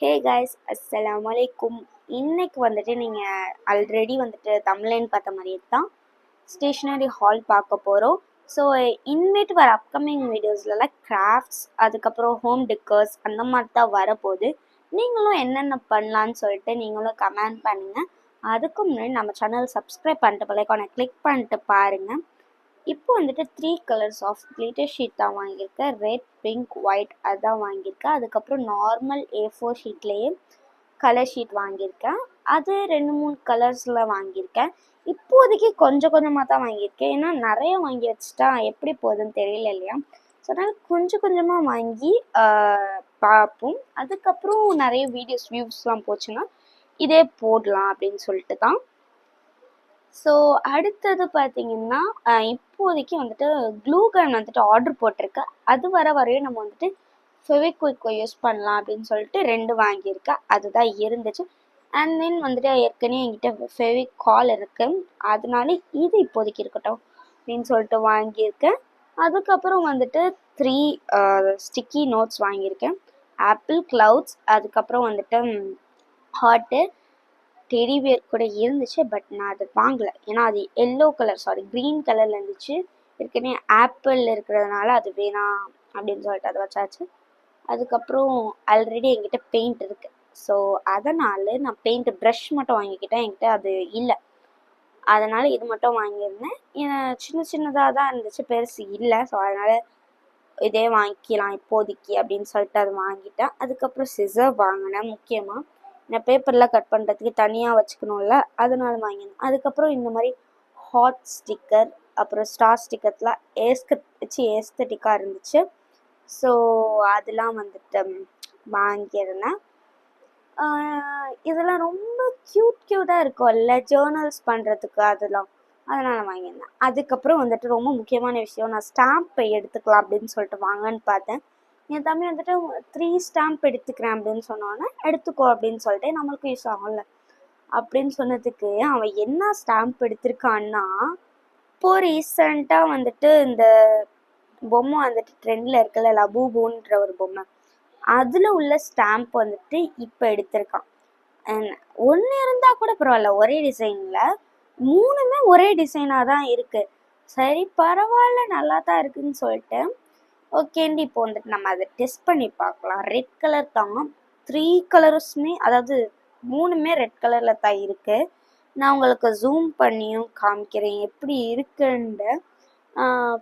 Hey guys, அஸ்ஸலாமு அலைக்கும். இன்னைக்கு வந்துட்டு நீங்கள் ஆல்ரெடி வந்துட்டு தமிழ்லைன் பார்த்த மாதிரியே தான் ஸ்டேஷ்னரி ஹால் பார்க்க போகிறோம். ஸோ இனிமேட்டு வர அப்கமிங் வீடியோஸ்லலாம் கிராஃப்ட்ஸ், அதுக்கப்புறம் ஹோம் டெக்கர்ஸ் அந்த மாதிரி தான் வரப்போகுது. நீங்களும் என்னென்ன பண்ணலான்னு சொல்லிட்டு நீங்களும் கமெண்ட் பண்ணுங்கள். அதுக்கு முன்னாடி நம்ம சேனல் சப்ஸ்கிரைப் பண்ணிட்டு பிள்ளைக்கான கிளிக் பண்ணிட்டு பாருங்கள். இப்போ வந்துட்டு 3 கலர்ஸ் ஆஃப் கிளிட்டர் ஷீட் தான் வாங்கியிருக்கேன். ரெட், பிங்க், ஒயிட் அதான் வாங்கியிருக்கேன். அதுக்கப்புறம் நார்மல் A4 ஷீட்லேயே கலர் ஷீட் வாங்கியிருக்கேன். அது 2-3 கலர்ஸில் வாங்கியிருக்கேன். இப்போதைக்கு கொஞ்சம் கொஞ்சமாக தான் வாங்கியிருக்கேன். ஏன்னா நிறைய வாங்கி வச்சுட்டா எப்படி போகுதுன்னு தெரியல இல்லையா. ஸோ அதனால் கொஞ்சம் கொஞ்சமாக வாங்கி பார்ப்போம். அதுக்கப்புறம் நிறைய வீடியோஸ் வியூஸ்லாம் போச்சுன்னா இதே போடலாம் அப்படின்னு சொல்லிட்டு தான். ஸோ அடுத்தது பார்த்தீங்கன்னா இப்போதைக்கு வந்துட்டு க்ளூ கன் வந்துட்டு ஆர்டர் போட்டிருக்கேன். அது வரையும் நம்ம வந்துட்டு ஃபெவிக்விக் யூஸ் பண்ணலாம் அப்படின்னு சொல்லிட்டு 2 வாங்கியிருக்கேன். அதுதான் இருந்துச்சு. அண்ட் தென் வந்துட்டு ஏற்கனவே என்கிட்ட ஃபெவிகால் இருக்குது, அதனால இது இப்போதைக்கு இருக்கட்டும் அப்படின்னு சொல்லிட்டு வாங்கியிருக்கேன். அதுக்கப்புறம் வந்துட்டு 3 ஸ்டிக்கி நோட்ஸ் வாங்கியிருக்கேன். ஆப்பிள், க்ளவுட்ஸ், அதுக்கப்புறம் வந்துட்டு ஹார்ட்டு, டெடிபியர் கூட இருந்துச்சு. பட் நான் அதை வாங்கலை, ஏன்னா அது க்ரீன் கலரில் இருந்துச்சு. ஏற்கனவே ஆப்பிள் இருக்கிறதுனால அது வேணாம் அப்படின்னு சொல்லிட்டு அதை வச்சாச்சு. அதுக்கப்புறம் ஆல்ரெடி என்கிட்ட பெயிண்ட் இருக்குது. ஸோ அதனால் நான் பெயிண்ட் ப்ரஷ் மட்டும் வாங்கிக்கிட்டேன். என்கிட்ட அது இல்லை, அதனால் இது மட்டும் வாங்கியிருந்தேன். சின்ன சின்னதாக தான் இருந்துச்சு, பெருசு இல்லை. ஸோ அதனால் இதே வாங்கிக்கலாம் இப்போதைக்கு அப்படின்னு சொல்லிட்டு அது வாங்கிட்டேன். அதுக்கப்புறம் சிசர் வாங்கினேன். முக்கியமாக நான் பேப்பர்லாம் கட் பண்ணுறதுக்கு தனியாக வச்சுக்கணும்ல, அதனால வாங்கினேன். அதுக்கப்புறம் இந்த மாதிரி ஹாட் ஸ்டிக்கர், அப்புறம் ஸ்டார் ஸ்டிக்கர்லாம் ஏஸ்தட்டிக்காக இருந்துச்சு. ஸோ அதெல்லாம் வந்துட்டு வாங்கியிருந்தேன். இதெல்லாம் ரொம்ப க்யூட்டாக இருக்கும்ல ஜேர்னல்ஸ் பண்ணுறதுக்கு, அதனால் வாங்கியிருந்தேன். அதுக்கப்புறம் வந்துட்டு ரொம்ப முக்கியமான விஷயம், நான் ஸ்டாம்ப் எடுத்துக்கலாம் அப்படின்னு சொல்லிட்டு வாங்கன்னு பார்த்தேன். என் தம்பி வந்துட்டு 3 ஸ்டாம்ப் எடுத்துக்கிறேன் அப்படின்னு சொன்னோன்னே எடுத்துக்கோ அப்படின்னு சொல்லிட்டு நம்மளுக்கு யூஸ் ஆகும்ல அப்படின்னு சொன்னதுக்கு அவன் என்ன ஸ்டாம்ப் எடுத்திருக்கான்னா, இப்போது ரீசெண்டாக வந்துட்டு இந்த பொம்மை வந்துட்டு ட்ரெண்டில் இருக்குல்ல, லபூபூன்ற ஒரு பொம்மை, அதில் உள்ள ஸ்டாம்ப் வந்துட்டு இப்போ எடுத்திருக்கான். ஒன்று இருந்தால் கூட பரவாயில்ல, ஒரே டிசைனில் 3மே ஒரே டிசைனாக தான் இருக்குது. சரி பரவாயில்ல, நல்லா தான் இருக்குதுன்னு சொல்லிட்டு ஓகேண்டி இப்போ வந்துட்டு நம்ம அதை டெஸ்ட் பண்ணி பார்க்கலாம். ரெட் கலர் தான், 3 கலர்ஸுமே, அதாவது 3மே ரெட் கலரில் தான் இருக்குது. நான் உங்களுக்கு ஜூம் பண்ணியும் காமிக்கிறேன் எப்படி இருக்குன்னு.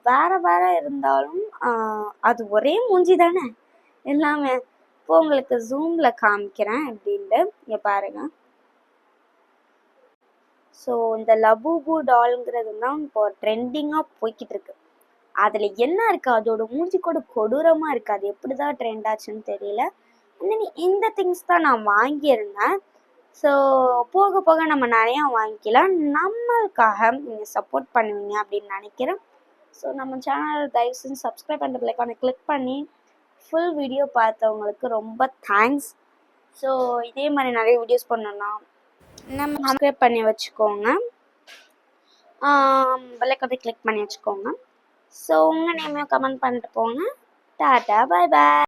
வேறு இருந்தாலும் அது ஒரே மூஞ்சி தானே எல்லாமே. இப்போ உங்களுக்கு ஜூமில் காமிக்கிறேன் அப்படின்ட்டு. இங்கே பாருங்கள். ஸோ இந்த லபூபூ டால்ங்கிறது தான் இப்போ ட்ரெண்டிங்காக போய்கிட்டு இருக்கு. அதில் என்ன இருக்குது, அதோட மூஞ்சி கூட கொடூரமாக இருக்குது. அது எப்படி தான் ட்ரெண்ட் ஆச்சுன்னு தெரியல. இந்த திங்ஸ் தான் நான் வாங்கியிருந்தேன். ஸோ போக போக நம்ம நிறையா வாங்கிக்கலாம். நம்மளுக்காக நீங்கள் சப்போர்ட் பண்ணுவீங்க அப்படின்னு நினைக்கிறேன். ஸோ நம்ம சேனல் தயவு செஞ்சு சப்ஸ்கிரைப் பண்ணுற பிள்ளைக்கான கிளிக் பண்ணி ஃபுல் வீடியோ பார்த்தவங்களுக்கு ரொம்ப தேங்க்ஸ். ஸோ இதே மாதிரி நிறைய வீடியோஸ் பண்ணணும்னா நம்ம சப்ஸ்கிரைப் பண்ணி வச்சுக்கோங்க, பிள்ளைக்கான கிளிக் பண்ணி வச்சுக்கோங்க. ஸோ உங்கள் நேமையும் கமெண்ட் பண்ணிட்டு போங்க. டாட்டா, பாய் பாய்.